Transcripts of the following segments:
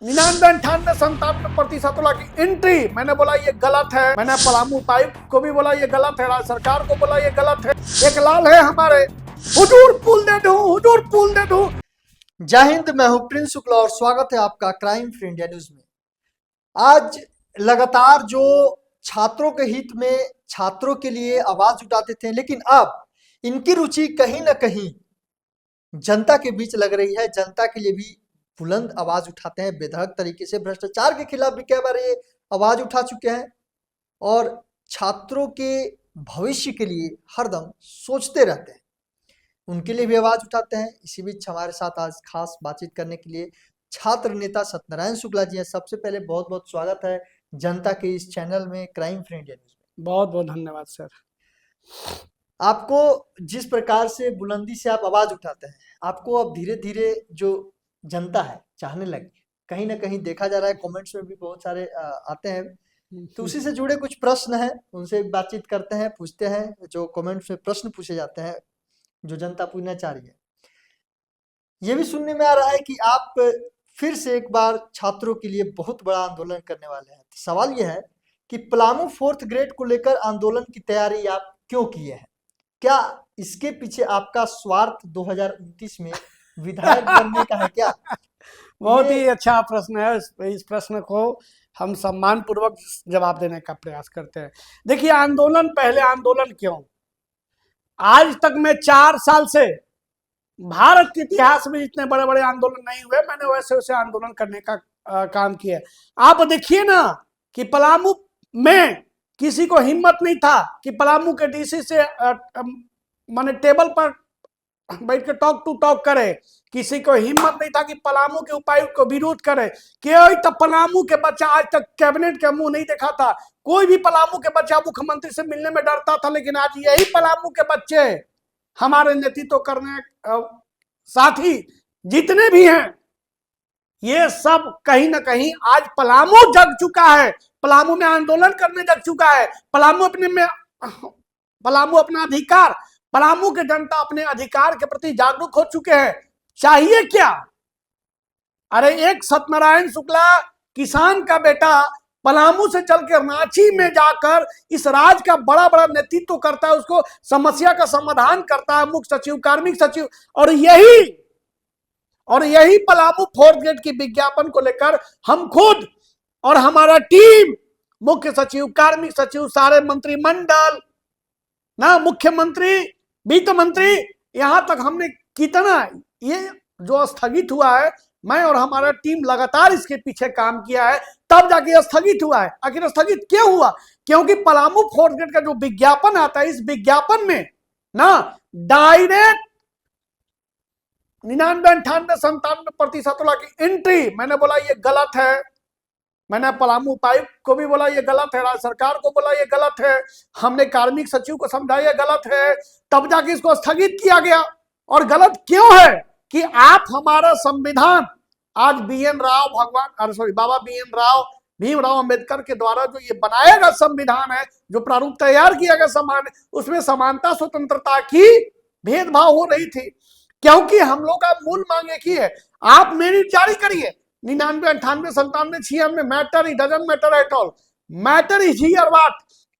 $99-98 की एंट्री। मैंने बोला ये गलत है। मैंने पलामू उपायुक्त को भी बोला ये गलत है, राज्य सरकार को बोला ये गलत है। एक लाल है हमारे, हुजूर पुल दे दूं, हुजूर पुल दे दूं। जय हिंद, मैं हूं प्रिंस शुक्ला और स्वागत है आपका क्राइम फ्री इंडिया न्यूज में। आज लगातार जो छात्रों के हित में छात्रों के लिए आवाज उठाते थे, लेकिन अब इनकी रुचि कहीं ना कहीं जनता के बीच लग रही है। जनता के लिए भी बुलंद आवाज उठाते हैं, बेधड़क तरीके से भ्रष्टाचार के खिलाफ भी कई बार ये आवाज उठा चुके हैं और छात्रों के भविष्य के लिए हरदम सोचते रहते हैं, उनके लिए भी आवाज उठाते हैं। इसी बीच हमारे साथ आज खास बातचीत करने के लिए छात्र नेता सत्यनारायण शुक्ला जी हैं। सबसे पहले बहुत बहुत स्वागत है जनता के इस चैनल में, क्राइम फ्री इंडिया न्यूज में। बहुत बहुत धन्यवाद सर। आपको जिस प्रकार से बुलंदी से आप आवाज उठाते हैं, आपको अब धीरे धीरे जो जनता है चाहने लगी। कहीं ना कहीं देखा जा रहा है, कमेंट्स में भी बहुत सारे आते हैं, तो उसी से जुड़े कुछ प्रश्न हैं, उनसे बातचीत करते हैं, पूछते हैं। जो कमेंट्स में प्रश्न पूछे जाते हैं जो जनता पूछना चाह रही है, ये भी सुनने में आ रहा है कि आप फिर से एक बार छात्रों के लिए बहुत बड़ा आंदोलन करने वाले हैं। तो सवाल यह है कि पलामू 4th ग्रेड को लेकर आंदोलन की तैयारी आप क्यों किए हैं? क्या इसके पीछे आपका स्वार्थ 2029 में विधायक बनने का है क्या? बहुत ही अच्छा प्रश्न है। इस प्रश्न को हम सम्मान पूर्वक जवाब देने का प्रयास करते हैं। देखिए, आंदोलन पहले आंदोलन क्यों? आज तक मैं 4 साल से भारत के इतिहास में जितने बड़े बड़े आंदोलन नहीं हुए, मैंने वैसे वैसे आंदोलन करने का काम किया। आप देखिए ना कि पलामू में किसी को हिम्मत नहीं था कि पलामू के डीसी से माने टेबल पर बैठ के टॉक टू टॉक करे। किसी को हिम्मत नहीं था कि पलामू के उपायुक्त को विरोध करे। कोई तो पलामू के बच्चा आज तक कैबिनेट के मुंह नहीं देखा था। कोई भी पलामू के बच्चा मुख्यमंत्री से मिलने में डरता था, लेकिन आज यही पलामू के बच्चे हमारे नेतृत्व करने साथी जितने भी हैं, ये सब कहीं ना कहीं आज पलामू जग चुका है। पलामू में आंदोलन करने जग चुका है। पलामू अपना अधिकार, पलामू के जनता अपने अधिकार के प्रति जागरूक हो चुके हैं। चाहिए क्या? अरे एक सत्यनारायण शुक्ला किसान का बेटा पलामू से चलकर रांची में जाकर इस राज्य का बड़ा बड़ा नेतृत्व करता है, उसको समस्या का समाधान करता है, मुख्य सचिव, कार्मिक सचिव। और यही पलामू 4th ग्रेड की विज्ञापन को लेकर हम खुद और हमारा टीम, मुख्य सचिव, कार्मिक सचिव, सारे मंत्रिमंडल ना, मुख्यमंत्री, वित्त मंत्री, यहां तक हमने कितना ये जो स्थगित हुआ है, मैं और हमारा टीम लगातार इसके पीछे काम किया है, तब जाके स्थगित हुआ है। आखिर स्थगित क्यों हुआ? क्योंकि पलामू 4th ग्रेड का जो विज्ञापन आता है, इस विज्ञापन में ना डायरेक्ट 99-98-97% की एंट्री। मैंने बोला ये गलत है। मैंने पलामू उपायुक्त को भी बोला ये गलत है, राज्य सरकार को बोला ये गलत है, हमने कार्मिक सचिव को समझाया गलत है, तब जाके इसको स्थगित किया गया। और गलत क्यों है कि आप हमारा संविधान आज बाबा भीमराव अंबेडकर के द्वारा जो ये बनाया गया संविधान है, जो प्रारूप तैयार किया गया उसमें समानता, स्वतंत्रता की भेदभाव हो रही थी। क्योंकि हम लोग का मूल मांग एक ही है, आप मेरिट जारी करिए। 99, 98, 97, 96 matter, it doesn't matter at all. Matter is here what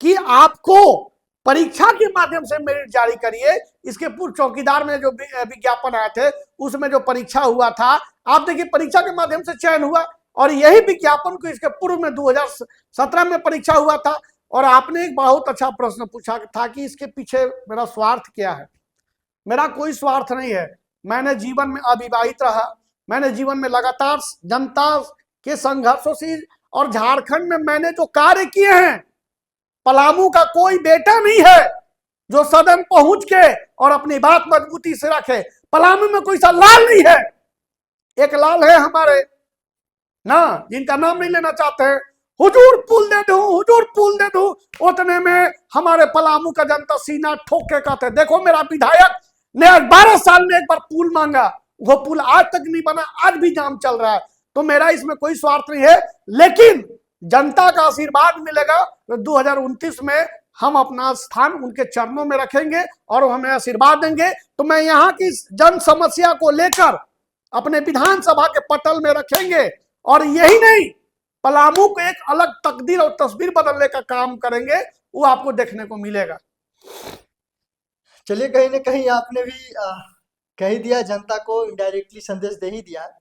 कि आपको परीक्षा के माध्यम से मेरिट जारी करिए। इसके पूर्व चौकीदार में जो विज्ञापन आए थे, उसमें जो परीक्षा हुआ था, आप देखिए परीक्षा के माध्यम से चयन हुआ। और यही विज्ञापन को इसके पूर्व में 2017 में परीक्षा हुआ था। और आपने एक बहुत अच्छा प्रश्न पूछा था कि इसके पीछे मेरा स्वार्थ क्या है। मेरा कोई स्वार्थ नहीं है। मैंने जीवन में अविवाहित रहा, मैंने जीवन में लगातार जनता के संघर्षों से और झारखंड में मैंने जो कार्य किए हैं, पलामू का कोई बेटा नहीं है जो सदन पहुंच के और अपनी बात मजबूती से रखे। पलामू में कोई सा लाल नहीं है। एक लाल है हमारे ना, जिनका नाम नहीं लेना चाहते हैं, हुजूर पुल दे दूं, हुजूर पुल दे दूं। उतने में हमारे पलामू का जनता सीना ठोक के कहते, देखो मेरा विधायक ने 12 साल में एक बार पुल मांगा, वो पुल आज तक नहीं बना, आज भी जाम चल रहा है। तो मेरा इसमें कोई स्वार्थ नहीं है, लेकिन जनता का आशीर्वाद मिलेगा तो 2029 में हम अपना स्थान उनके चरणों में रखेंगे और हमें आशीर्वाद देंगे। तो मैं यहाँ की जन समस्या को लेकर अपने विधानसभा के पटल में रखेंगे और यही नहीं, पलामू को एक अलग तकदीर और तस्वीर बदलने का काम करेंगे, वो आपको देखने को मिलेगा। चलिए, कहीं ना कहीं आपने भी कह ही दिया, जनता को इनडायरेक्टली संदेश दे ही दिया है।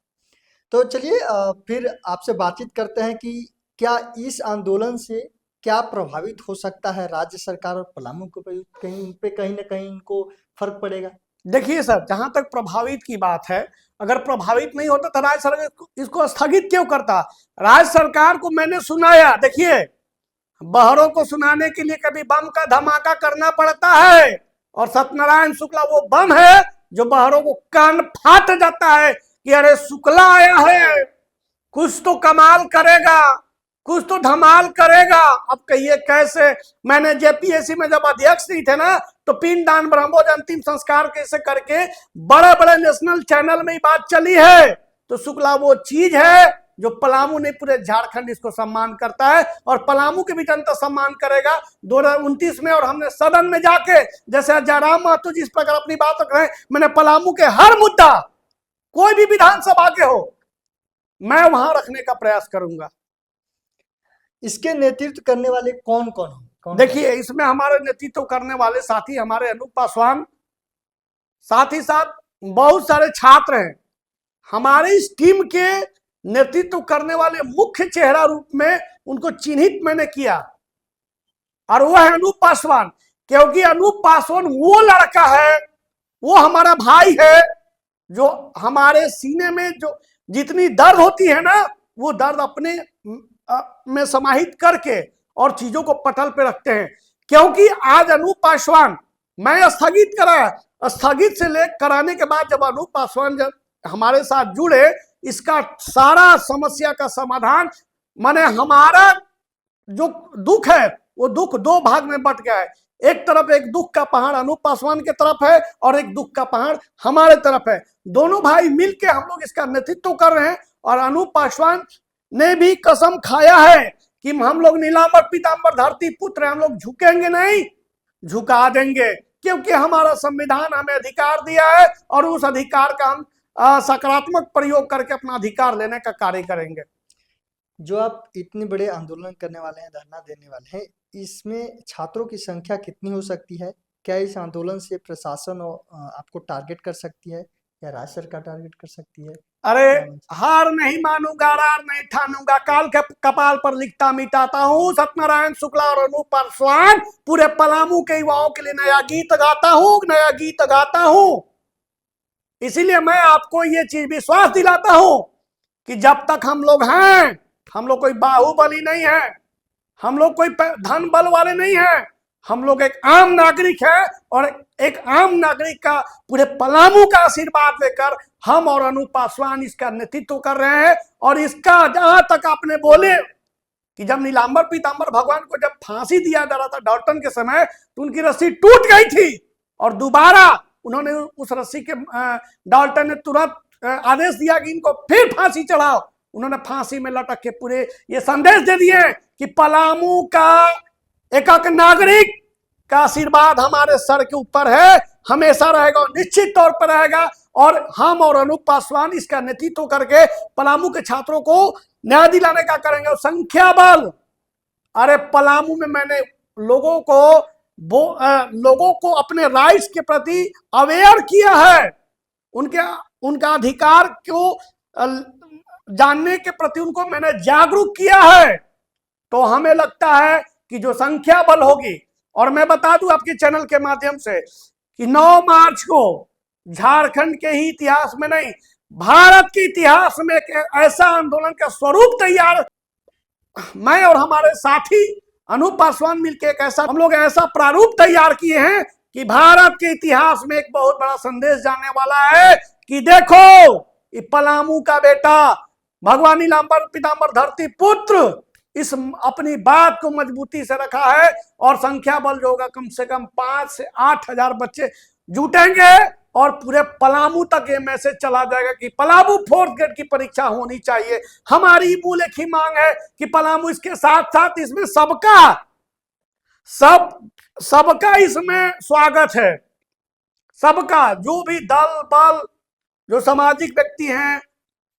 तो चलिए फिर आपसे बातचीत करते हैं कि क्या इस आंदोलन से क्या प्रभावित हो सकता है राज्य सरकार और पलामू को, कहीं उन पे कहीं ना कहीं इनको फर्क पड़ेगा। देखिए सर, जहां तक प्रभावित की बात है, अगर प्रभावित नहीं होता तो राज्य सरकार इसको स्थगित क्यों करता? राज्य सरकार को मैंने सुनाया। देखिए, बहरों को सुनाने के लिए कभी बम का धमाका करना पड़ता है, और सत्यनारायण शुक्ला वो बम है जो बहरों को कान फाट जाता है कि अरे शुक्ला आया है, कुछ तो कमाल करेगा, कुछ तो धमाल करेगा। अब कहिए कैसे? मैंने जेपीएससी में जब अध्यक्ष नहीं थे ना, तो पिंडदान ब्रह्मोज अंतिम संस्कार कैसे करके बड़े बड़े नेशनल चैनल में ही बात चली है। तो शुक्ला वो चीज है जो पलामू ने, पूरे झारखंड इसको सम्मान करता है, और पलामू की भी जनता सम्मान करेगा 2029 में। और हमने सदन में जाके, जैसे जयराम महतो जिस प्रकार अपनी बात रख रहे हैं, मैंने पलामू के हर मुद्दा, कोई भी विधानसभा के हो, मैं वहां रखने का प्रयास करूंगा। इसके नेतृत्व करने वाले कौन कौन हैं? देखिए, इसमें हमारे नेतृत्व करने वाले साथी हमारे अनूप पासवान, साथ ही साथ बहुत सारे छात्र हैं। हमारे इस टीम के नेतृत्व करने वाले मुख्य चेहरा रूप में उनको चिन्हित मैंने किया, और वो है अनूप पासवान। क्योंकि अनूप पासवान वो लड़का है, वो हमारा भाई है, जो हमारे सीने में जो जितनी दर्द होती है ना, वो दर्द अपने में समाहित करके और चीजों को पटल पे रखते हैं। क्योंकि आज अनूप पासवान, मैं स्थगित करा, स्थगित से ले कराने के बाद जब अनूप पासवान जब हमारे साथ जुड़े, इसका सारा समस्या का समाधान, माने हमारा जो दुख है वो दुख दो भाग में बट गया है। एक तरफ एक दुख का पहाड़ अनूप पासवान के तरफ है, और एक दुख का पहाड़ हमारे तरफ है। दोनों भाई मिलके हम लोग इसका नेतृत्व कर रहे हैं, और अनूप पासवान ने भी कसम खाया है कि हम लोग नीलांबर पीतांबर धरती पुत्र, हम लोग झुकेंगे नहीं, झुका देंगे। क्योंकि हमारा संविधान हमें अधिकार दिया है, और उस अधिकार का हम सकारात्मक प्रयोग करके अपना अधिकार लेने का कार्य करेंगे। जो आप इतने बड़े आंदोलन करने वाले हैं, धरना देने वाले हैं, इसमें छात्रों की संख्या कितनी हो सकती है? क्या इस आंदोलन से प्रशासन आपको टारगेट कर सकती है, या राज्य सरकार टारगेट कर सकती है? अरे, हार नहीं मानूंगा, रार नहीं ठानूंगा, काल के कपाल पर लिखता मिटाता हूँ। सत्यनारायण शुक्ला और अनूप पासवान पूरे पलामू के युवाओं के लिए नया गीत गाता हूँ, नया गीत गाता हूँ। इसीलिए मैं आपको ये चीज विश्वास दिलाता हूं कि जब तक हम लोग हैं, हम लोग कोई बाहुबली नहीं है, हम लोग कोई धन बल वाले नहीं हैं, हम लोग एक आम नागरिक है, और एक आम नागरिक का पूरे पलामू का आशीर्वाद लेकर हम और अनूप पासवान इसका नेतृत्व कर रहे हैं। और इसका जहां तक आपने बोले कि जब नीलांबर पीतांबर भगवान को जब फांसी दिया जा रहा था डाल्टन के समय, तो उनकी रस्सी टूट गई थी, और दोबारा उन्होंने उस रस्सी के, डाल्टन ने तुरंत आदेश दिया कि इनको फिर फांसी चढ़ाओ। उन्होंने फांसी में लटक के पूरे ये संदेश दे दिए कि पलामू का एक नागरिक का आशीर्वाद हमारे सर के ऊपर है, हमेशा रहेगा, निश्चित तौर पर रहेगा। और हम और अनूप पासवान इसका नेतृत्व करके पलामू के छात्रों को न्याय दिलाने का करेंगे। और संख्या बल, अरे पलामू में मैंने लोगों को अपने राइट्स के प्रति अवेयर किया है, उनका अधिकार को जानने के प्रति उनको मैंने जागरूक किया है। तो हमें लगता है कि जो संख्या बल होगी, और मैं बता दूं आपके चैनल के माध्यम से कि 9 मार्च को झारखंड के ही इतिहास में नहीं, भारत के इतिहास में एक ऐसा आंदोलन का स्वरूप तैयार, मैं और हमारे साथी अनूप पासवान मिलकर एक ऐसा, हम लोग ऐसा प्रारूप तैयार किए हैं कि भारत के इतिहास में एक बहुत बड़ा संदेश जाने वाला है कि देखो, ये पलामू का बेटा भगवान नीलांबर पीतांबर धरती पुत्र इस अपनी बात को मजबूती से रखा है। और संख्या बल जो होगा, कम से कम 5 से 8 हजार बच्चे जुटेंगे, और पूरे पलामू तक ये मैसेज चला जाएगा कि पलामू 4th ग्रेड की परीक्षा होनी चाहिए। हमारी मूल एक ही मांग है कि पलामू, इसके साथ साथ इसमें सबका इसमें स्वागत है, सबका, जो भी दल बल, जो सामाजिक व्यक्ति हैं,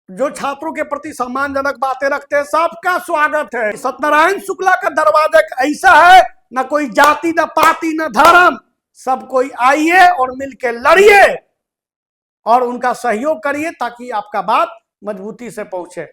जो छात्रों के प्रति सम्मानजनक बातें रखते हैं, सबका स्वागत है। सत्यनारायण शुक्ला का दरवाजा ऐसा है, न कोई जाति, न पाति, न धर्म, सब कोई आइए और मिलकर लड़िए और उनका सहयोग करिए ताकि आपका बात मजबूती से पहुंचे।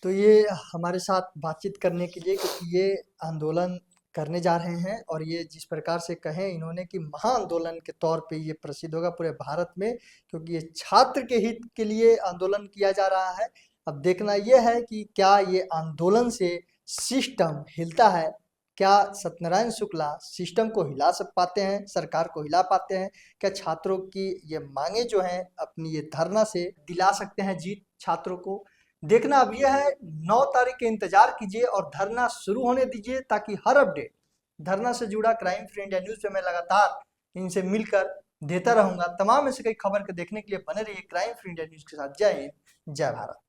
तो ये हमारे साथ बातचीत करने के लिए, क्योंकि ये आंदोलन करने जा रहे हैं और ये जिस प्रकार से कहें इन्होंने कि महाआंदोलन के तौर पे ये प्रसिद्ध होगा पूरे भारत में, क्योंकि ये छात्र के हित के लिए आंदोलन किया जा रहा है। अब देखना यह है कि क्या ये आंदोलन से सिस्टम हिलता है, क्या सत्यनारायण शुक्ला सिस्टम को हिला पाते हैं, सरकार को हिला पाते हैं, क्या छात्रों की ये मांगे जो हैं अपनी ये धरना से दिला सकते हैं जीत छात्रों को। देखना अब यह है, 9 तारीख के इंतजार कीजिए और धरना शुरू होने दीजिए, ताकि हर अपडेट धरना से जुड़ा क्राइम फ्री इंडिया न्यूज पे मैं लगातार इनसे मिलकर देता रहूंगा। तमाम ऐसे कई खबर के देखने के लिए बने रहिए क्राइम फ्री इंडिया न्यूज के साथ। जय हिंद, जय भारत।